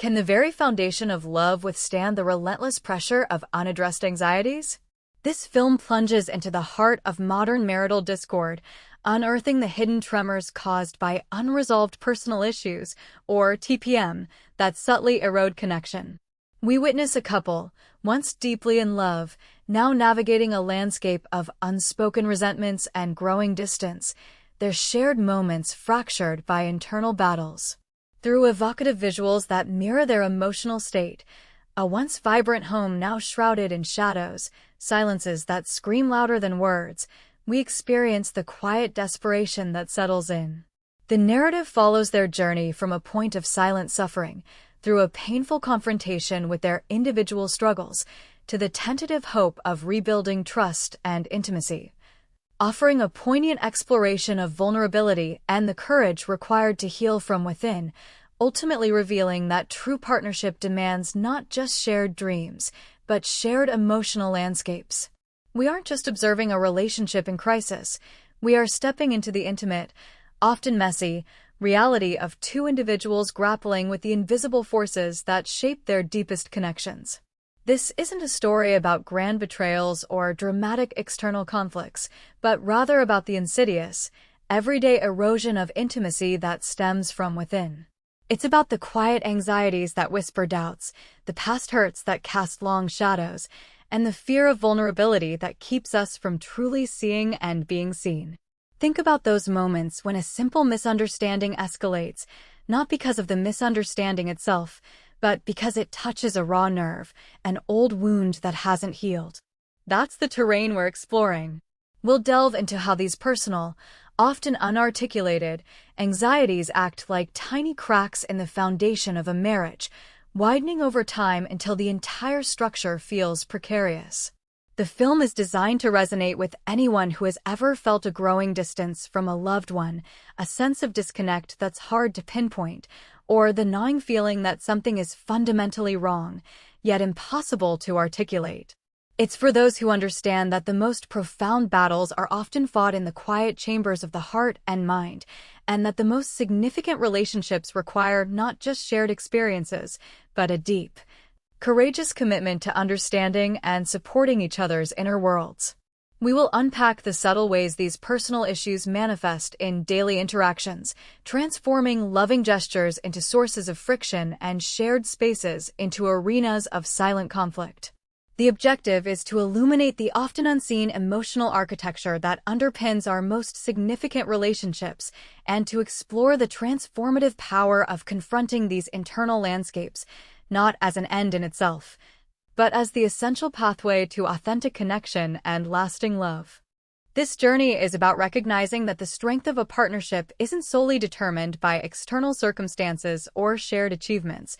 Can the very foundation of love withstand the relentless pressure of unaddressed anxieties? This film plunges into the heart of modern marital discord, unearthing the hidden tremors caused by unresolved personal issues, or TPM, that subtly erode connection. We witness a couple, once deeply in love, now navigating a landscape of unspoken resentments and growing distance, their shared moments fractured by internal battles. Through evocative visuals that mirror their emotional state, a once vibrant home now shrouded in shadows, silences that scream louder than words, we experience the quiet desperation that settles in. The narrative follows their journey from a point of silent suffering, through a painful confrontation with their individual struggles, to the tentative hope of rebuilding trust and intimacy, offering a poignant exploration of vulnerability and the courage required to heal from within, ultimately revealing that true partnership demands not just shared dreams, but shared emotional landscapes. We aren't just observing a relationship in crisis, we are stepping into the intimate, often messy, reality of two individuals grappling with the invisible forces that shape their deepest connections. This isn't a story about grand betrayals or dramatic external conflicts, but rather about the insidious, everyday erosion of intimacy that stems from within. It's about the quiet anxieties that whisper doubts, the past hurts that cast long shadows, and the fear of vulnerability that keeps us from truly seeing and being seen. Think about those moments when a simple misunderstanding escalates, not because of the misunderstanding itself, but because it touches a raw nerve, an old wound that hasn't healed. That's the terrain we're exploring. We'll delve into how these personal, often unarticulated, anxieties act like tiny cracks in the foundation of a marriage, widening over time until the entire structure feels precarious. The film is designed to resonate with anyone who has ever felt a growing distance from a loved one, a sense of disconnect that's hard to pinpoint, or the gnawing feeling that something is fundamentally wrong, yet impossible to articulate. It's for those who understand that the most profound battles are often fought in the quiet chambers of the heart and mind, and that the most significant relationships require not just shared experiences, but a deep, courageous commitment to understanding and supporting each other's inner worlds. We will unpack the subtle ways these personal issues manifest in daily interactions, transforming loving gestures into sources of friction and shared spaces into arenas of silent conflict. The objective is to illuminate the often unseen emotional architecture that underpins our most significant relationships and to explore the transformative power of confronting these internal landscapes, not as an end in itself, but as the essential pathway to authentic connection and lasting love. This journey is about recognizing that the strength of a partnership isn't solely determined by external circumstances or shared achievements,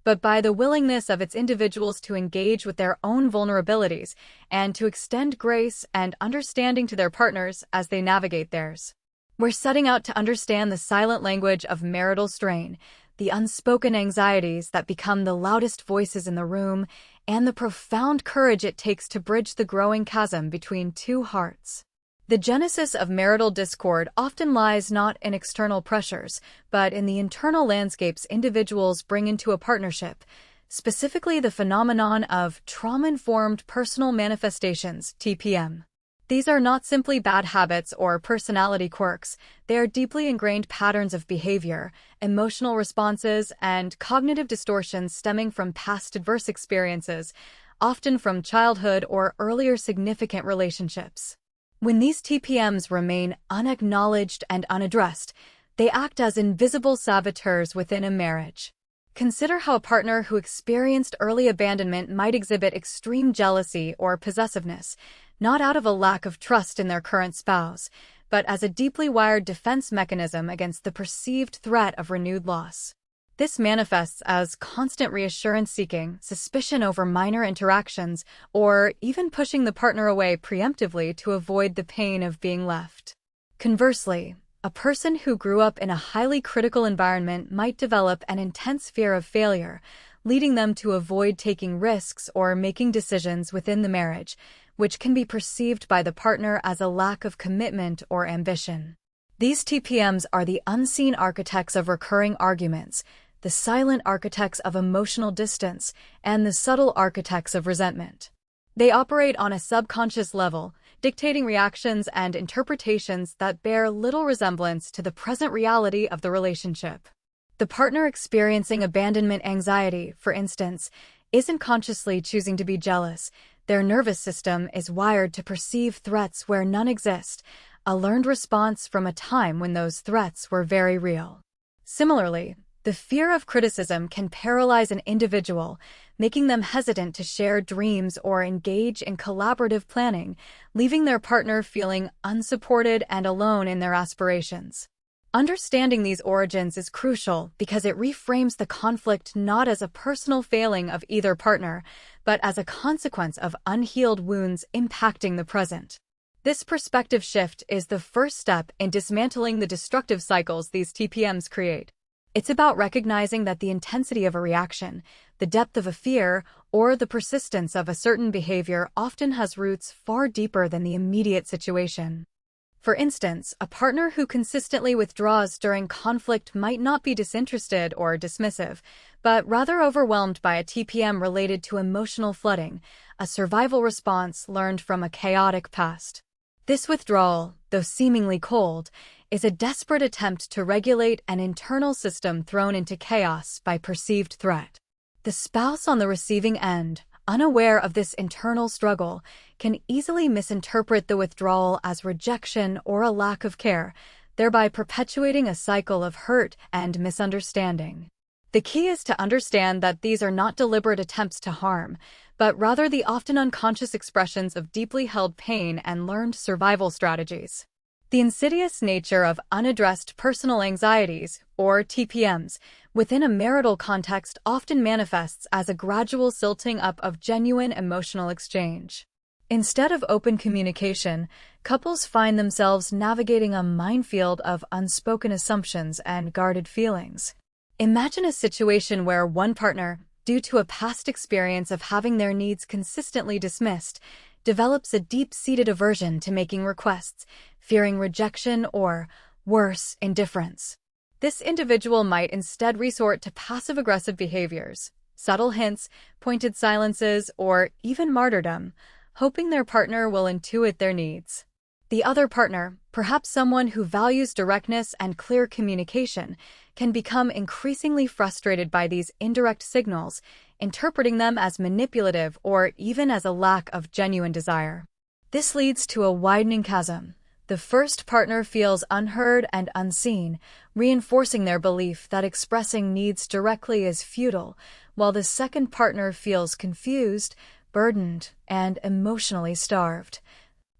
but by the willingness of its individuals to engage with their own vulnerabilities and to extend grace and understanding to their partners as they navigate theirs. We're setting out to understand the silent language of marital strain, the unspoken anxieties that become the loudest voices in the room, and the profound courage it takes to bridge the growing chasm between two hearts. The genesis of marital discord often lies not in external pressures, but in the internal landscapes individuals bring into a partnership, specifically the phenomenon of trauma-informed personal manifestations, TPM. These are not simply bad habits or personality quirks, they are deeply ingrained patterns of behavior, emotional responses, and cognitive distortions stemming from past adverse experiences, often from childhood or earlier significant relationships. When these TPMs remain unacknowledged and unaddressed, they act as invisible saboteurs within a marriage. Consider how a partner who experienced early abandonment might exhibit extreme jealousy or possessiveness, not out of a lack of trust in their current spouse, but as a deeply wired defense mechanism against the perceived threat of renewed loss. This manifests as constant reassurance-seeking, suspicion over minor interactions, or even pushing the partner away preemptively to avoid the pain of being left. Conversely, a person who grew up in a highly critical environment might develop an intense fear of failure, leading them to avoid taking risks or making decisions within the marriage, which can be perceived by the partner as a lack of commitment or ambition. These TPMs are the unseen architects of recurring arguments, the silent architects of emotional distance and the subtle architects of resentment. They operate on a subconscious level, dictating reactions and interpretations that bear little resemblance to the present reality of the relationship. The partner experiencing abandonment anxiety, for instance, isn't consciously choosing to be jealous. Their nervous system is wired to perceive threats where none exist, a learned response from a time when those threats were very real. Similarly, the fear of criticism can paralyze an individual, making them hesitant to share dreams or engage in collaborative planning, leaving their partner feeling unsupported and alone in their aspirations. Understanding these origins is crucial because it reframes the conflict not as a personal failing of either partner, but as a consequence of unhealed wounds impacting the present. This perspective shift is the first step in dismantling the destructive cycles these TPMs create. It's about recognizing that the intensity of a reaction, the depth of a fear, or the persistence of a certain behavior often has roots far deeper than the immediate situation. For instance, a partner who consistently withdraws during conflict might not be disinterested or dismissive, but rather overwhelmed by a TPM related to emotional flooding, a survival response learned from a chaotic past. This withdrawal, though seemingly cold, is a desperate attempt to regulate an internal system thrown into chaos by perceived threat. The spouse on the receiving end, unaware of this internal struggle, can easily misinterpret the withdrawal as rejection or a lack of care, thereby perpetuating a cycle of hurt and misunderstanding. The key is to understand that these are not deliberate attempts to harm, but rather the often unconscious expressions of deeply held pain and learned survival strategies. The insidious nature of unaddressed personal anxieties, or TPMs, within a marital context often manifests as a gradual silting up of genuine emotional exchange. Instead of open communication, couples find themselves navigating a minefield of unspoken assumptions and guarded feelings. Imagine a situation where one partner, due to a past experience of having their needs consistently dismissed, develops a deep-seated aversion to making requests, fearing rejection or, worse, indifference. This individual might instead resort to passive-aggressive behaviors, subtle hints, pointed silences, or even martyrdom, hoping their partner will intuit their needs. The other partner, perhaps someone who values directness and clear communication, can become increasingly frustrated by these indirect signals, interpreting them as manipulative or even as a lack of genuine desire. This leads to a widening chasm. The first partner feels unheard and unseen, reinforcing their belief that expressing needs directly is futile, while the second partner feels confused, burdened, and emotionally starved,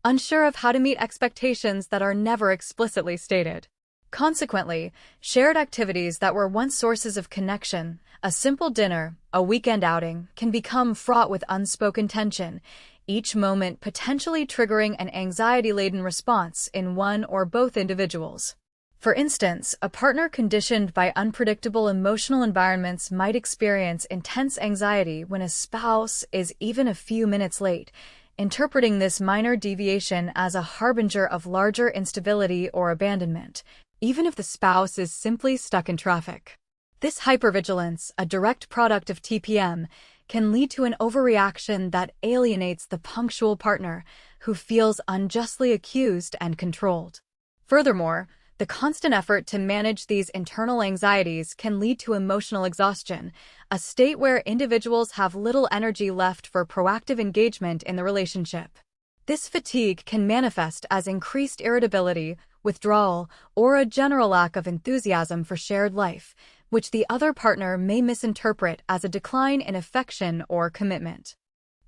unsure of how to meet expectations that are never explicitly stated. Consequently, shared activities that were once sources of connection, a simple dinner, a weekend outing, can become fraught with unspoken tension, each moment potentially triggering an anxiety-laden response in one or both individuals. For instance, a partner conditioned by unpredictable emotional environments might experience intense anxiety when a spouse is even a few minutes late, interpreting this minor deviation as a harbinger of larger instability or abandonment, even if the spouse is simply stuck in traffic. This hypervigilance, a direct product of TPM, can lead to an overreaction that alienates the punctual partner, who feels unjustly accused and controlled. Furthermore, the constant effort to manage these internal anxieties can lead to emotional exhaustion, a state where individuals have little energy left for proactive engagement in the relationship. This fatigue can manifest as increased irritability, withdrawal, or a general lack of enthusiasm for shared life, which the other partner may misinterpret as a decline in affection or commitment.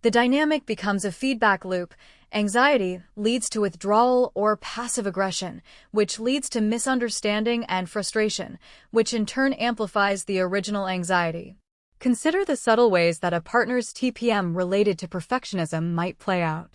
The dynamic becomes a feedback loop. Anxiety leads to withdrawal or passive aggression, which leads to misunderstanding and frustration, which in turn amplifies the original anxiety. Consider the subtle ways that a partner's TPM related to perfectionism might play out.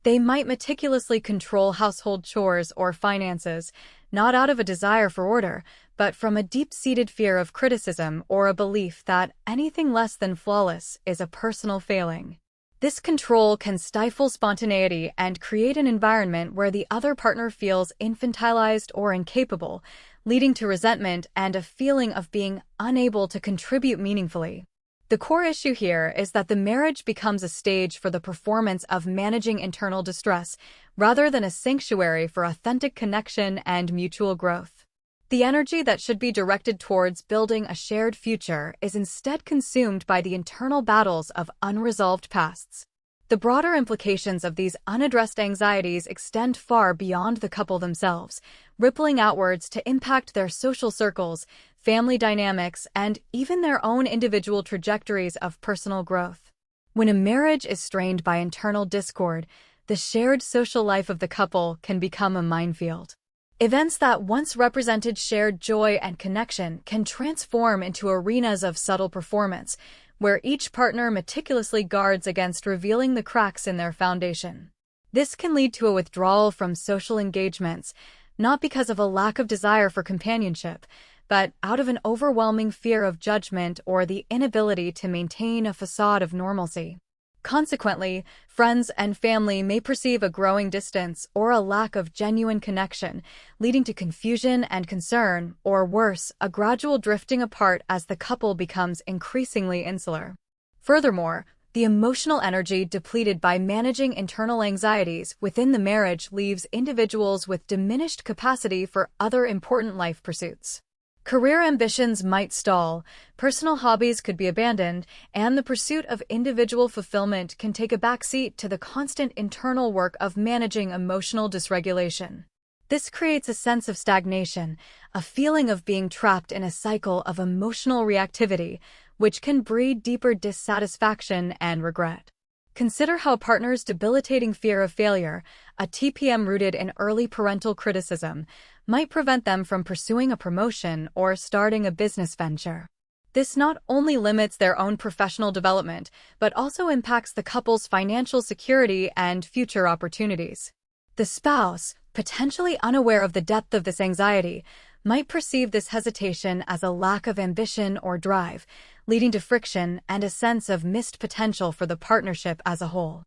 They might meticulously control household chores or finances, not out of a desire for order, but from a deep-seated fear of criticism or a belief that anything less than flawless is a personal failing. This control can stifle spontaneity and create an environment where the other partner feels infantilized or incapable, leading to resentment and a feeling of being unable to contribute meaningfully. The core issue here is that the marriage becomes a stage for the performance of managing internal distress, rather than a sanctuary for authentic connection and mutual growth. The energy that should be directed towards building a shared future is instead consumed by the internal battles of unresolved pasts. The broader implications of these unaddressed anxieties extend far beyond the couple themselves, rippling outwards to impact their social circles, family dynamics, and even their own individual trajectories of personal growth. When a marriage is strained by internal discord, the shared social life of the couple can become a minefield. Events that once represented shared joy and connection can transform into arenas of subtle performance, where each partner meticulously guards against revealing the cracks in their foundation. This can lead to a withdrawal from social engagements, not because of a lack of desire for companionship, but out of an overwhelming fear of judgment or the inability to maintain a facade of normalcy. Consequently, friends and family may perceive a growing distance or a lack of genuine connection, leading to confusion and concern, or worse, a gradual drifting apart as the couple becomes increasingly insular. Furthermore, the emotional energy depleted by managing internal anxieties within the marriage leaves individuals with diminished capacity for other important life pursuits. Career ambitions might stall, personal hobbies could be abandoned, and the pursuit of individual fulfillment can take a backseat to the constant internal work of managing emotional dysregulation. This creates a sense of stagnation, a feeling of being trapped in a cycle of emotional reactivity, which can breed deeper dissatisfaction and regret. Consider how a partner's debilitating fear of failure, a TPM rooted in early parental criticism, might prevent them from pursuing a promotion or starting a business venture. This not only limits their own professional development, but also impacts the couple's financial security and future opportunities. The spouse, potentially unaware of the depth of this anxiety, might perceive this hesitation as a lack of ambition or drive, leading to friction and a sense of missed potential for the partnership as a whole.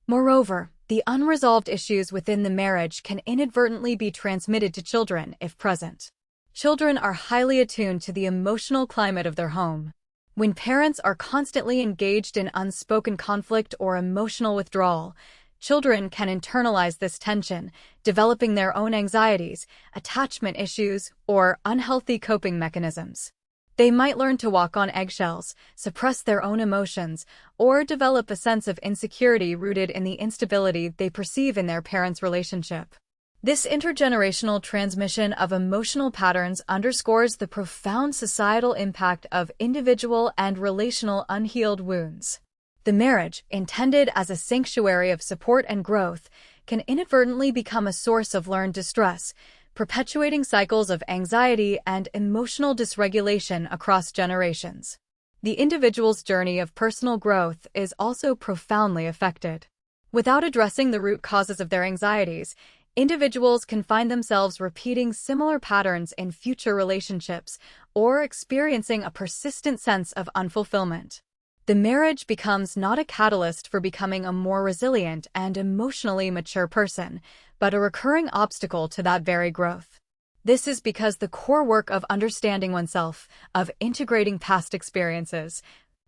Moreover, the unresolved issues within the marriage can inadvertently be transmitted to children if present. Children are highly attuned to the emotional climate of their home. When parents are constantly engaged in unspoken conflict or emotional withdrawal, children can internalize this tension, developing their own anxieties, attachment issues, or unhealthy coping mechanisms. They might learn to walk on eggshells, suppress their own emotions, or develop a sense of insecurity rooted in the instability they perceive in their parents' relationship. This intergenerational transmission of emotional patterns underscores the profound societal impact of individual and relational unhealed wounds. The marriage, intended as a sanctuary of support and growth, can inadvertently become a source of learned distress, perpetuating cycles of anxiety and emotional dysregulation across generations. The individual's journey of personal growth is also profoundly affected. Without addressing the root causes of their anxieties, individuals can find themselves repeating similar patterns in future relationships or experiencing a persistent sense of unfulfillment. The marriage becomes not a catalyst for becoming a more resilient and emotionally mature person, but a recurring obstacle to that very growth. This is because the core work of understanding oneself, of integrating past experiences,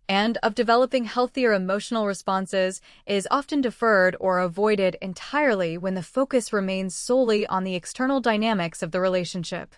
and of developing healthier emotional responses is often deferred or avoided entirely when the focus remains solely on the external dynamics of the relationship.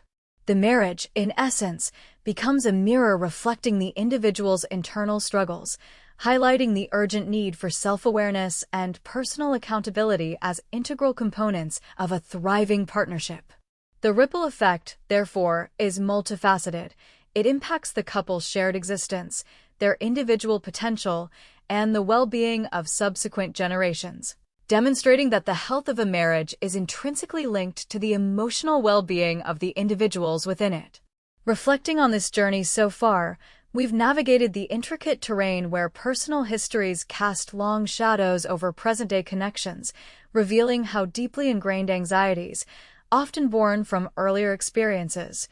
The marriage, in essence, becomes a mirror reflecting the individual's internal struggles, highlighting the urgent need for self-awareness and personal accountability as integral components of a thriving partnership. The ripple effect, therefore, is multifaceted. It impacts the couple's shared existence, their individual potential, and the well-being of subsequent generations, demonstrating that the health of a marriage is intrinsically linked to the emotional well-being of the individuals within it. Reflecting on this journey so far, we've navigated the intricate terrain where personal histories cast long shadows over present-day connections, revealing how deeply ingrained anxieties, often born from earlier experiences,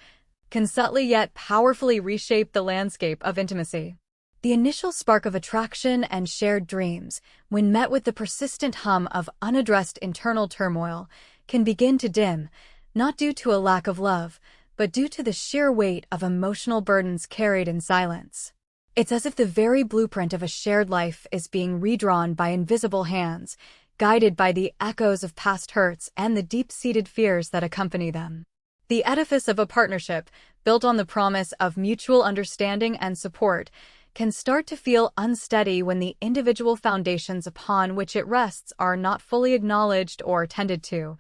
can subtly yet powerfully reshape the landscape of intimacy. The initial spark of attraction and shared dreams, when met with the persistent hum of unaddressed internal turmoil, can begin to dim, not due to a lack of love, but due to the sheer weight of emotional burdens carried in silence. It's as if the very blueprint of a shared life is being redrawn by invisible hands, guided by the echoes of past hurts and the deep-seated fears that accompany them. The edifice of a partnership, built on the promise of mutual understanding and support, can start to feel unsteady when the individual foundations upon which it rests are not fully acknowledged or tended to.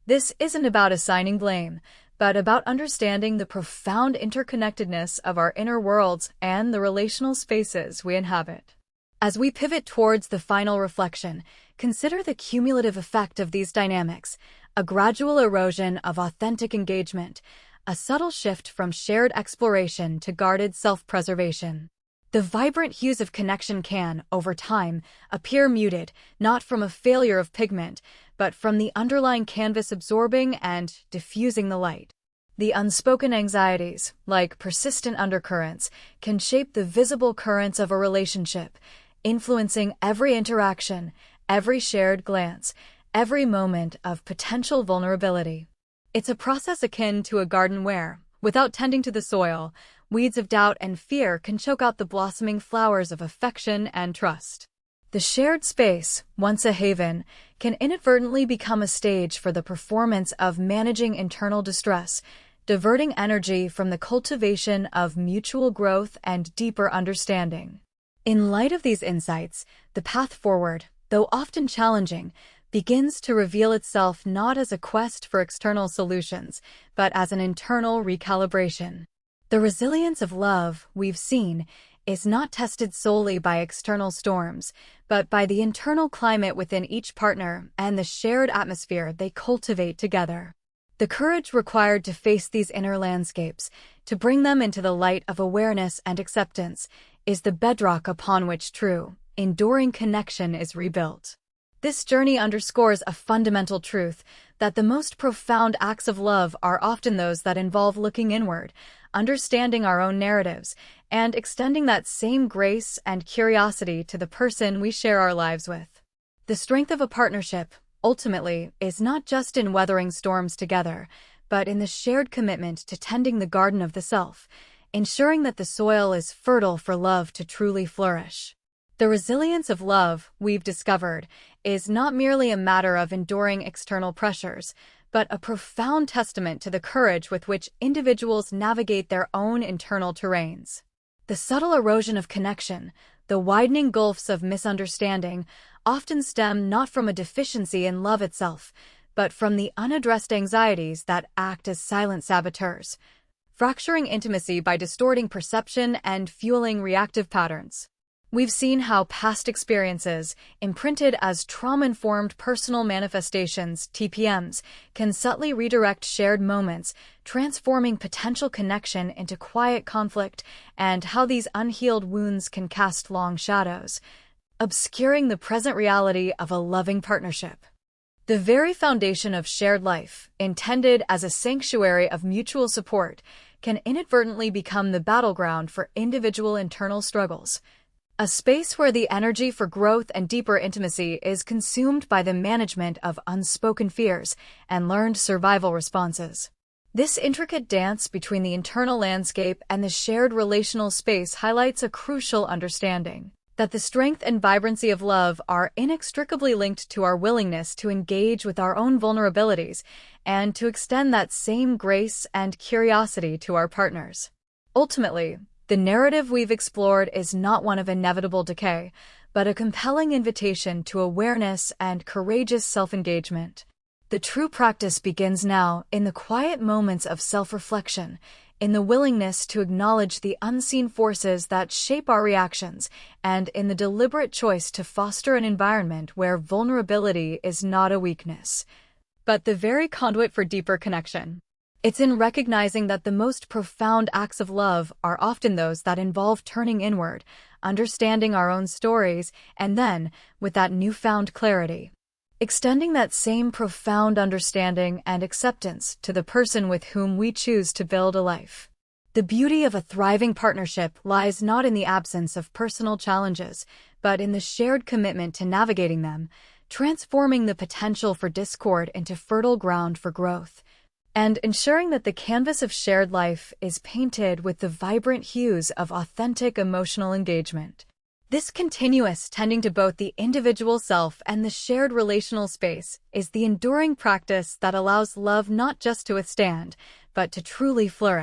This isn't about assigning blame, but about understanding the profound interconnectedness of our inner worlds and the relational spaces we inhabit. As we pivot towards the final reflection, consider the cumulative effect of these dynamics: a gradual erosion of authentic engagement, a subtle shift from shared exploration to guarded self-preservation. The vibrant hues of connection can, over time, appear muted, not from a failure of pigment, but from the underlying canvas absorbing and diffusing the light. The unspoken anxieties, like persistent undercurrents, can shape the visible currents of a relationship, influencing every interaction, every shared glance, every moment of potential vulnerability. It's a process akin to a garden where, without tending to the soil, weeds of doubt and fear can choke out the blossoming flowers of affection and trust. The shared space, once a haven, can inadvertently become a stage for the performance of managing internal distress, diverting energy from the cultivation of mutual growth and deeper understanding. In light of these insights, the path forward, though often challenging, begins to reveal itself not as a quest for external solutions, but as an internal recalibration. The resilience of love, we've seen, is not tested solely by external storms, but by the internal climate within each partner and the shared atmosphere they cultivate together. The courage required to face these inner landscapes, to bring them into the light of awareness and acceptance, is the bedrock upon which true, enduring connection is rebuilt. This journey underscores a fundamental truth, that the most profound acts of love are often those that involve looking inward, understanding our own narratives, and extending that same grace and curiosity to the person we share our lives with. The strength of a partnership, ultimately, is not just in weathering storms together, but in the shared commitment to tending the garden of the self, ensuring that the soil is fertile for love to truly flourish. The resilience of love, we've discovered, is not merely a matter of enduring external pressures, but a profound testament to the courage with which individuals navigate their own internal terrains. The subtle erosion of connection, the widening gulfs of misunderstanding, often stem not from a deficiency in love itself, but from the unaddressed anxieties that act as silent saboteurs, fracturing intimacy by distorting perception and fueling reactive patterns. We've seen how past experiences, imprinted as trauma-informed personal manifestations, TPMs, can subtly redirect shared moments, transforming potential connection into quiet conflict, and how these unhealed wounds can cast long shadows, obscuring the present reality of a loving partnership. The very foundation of shared life, intended as a sanctuary of mutual support, can inadvertently become the battleground for individual internal struggles. A space where the energy for growth and deeper intimacy is consumed by the management of unspoken fears and learned survival responses. This intricate dance between the internal landscape and the shared relational space highlights a crucial understanding: that the strength and vibrancy of love are inextricably linked to our willingness to engage with our own vulnerabilities and to extend that same grace and curiosity to our partners. Ultimately, the narrative we've explored is not one of inevitable decay, but a compelling invitation to awareness and courageous self-engagement. The true practice begins now in the quiet moments of self-reflection, in the willingness to acknowledge the unseen forces that shape our reactions, and in the deliberate choice to foster an environment where vulnerability is not a weakness, but the very conduit for deeper connection. It's in recognizing that the most profound acts of love are often those that involve turning inward, understanding our own stories, and then, with that newfound clarity, extending that same profound understanding and acceptance to the person with whom we choose to build a life. The beauty of a thriving partnership lies not in the absence of personal challenges, but in the shared commitment to navigating them, transforming the potential for discord into fertile ground for growth. and ensuring that the canvas of shared life is painted with the vibrant hues of authentic emotional engagement. This continuous tending to both the individual self and the shared relational space is the enduring practice that allows love not just to withstand, but to truly flourish.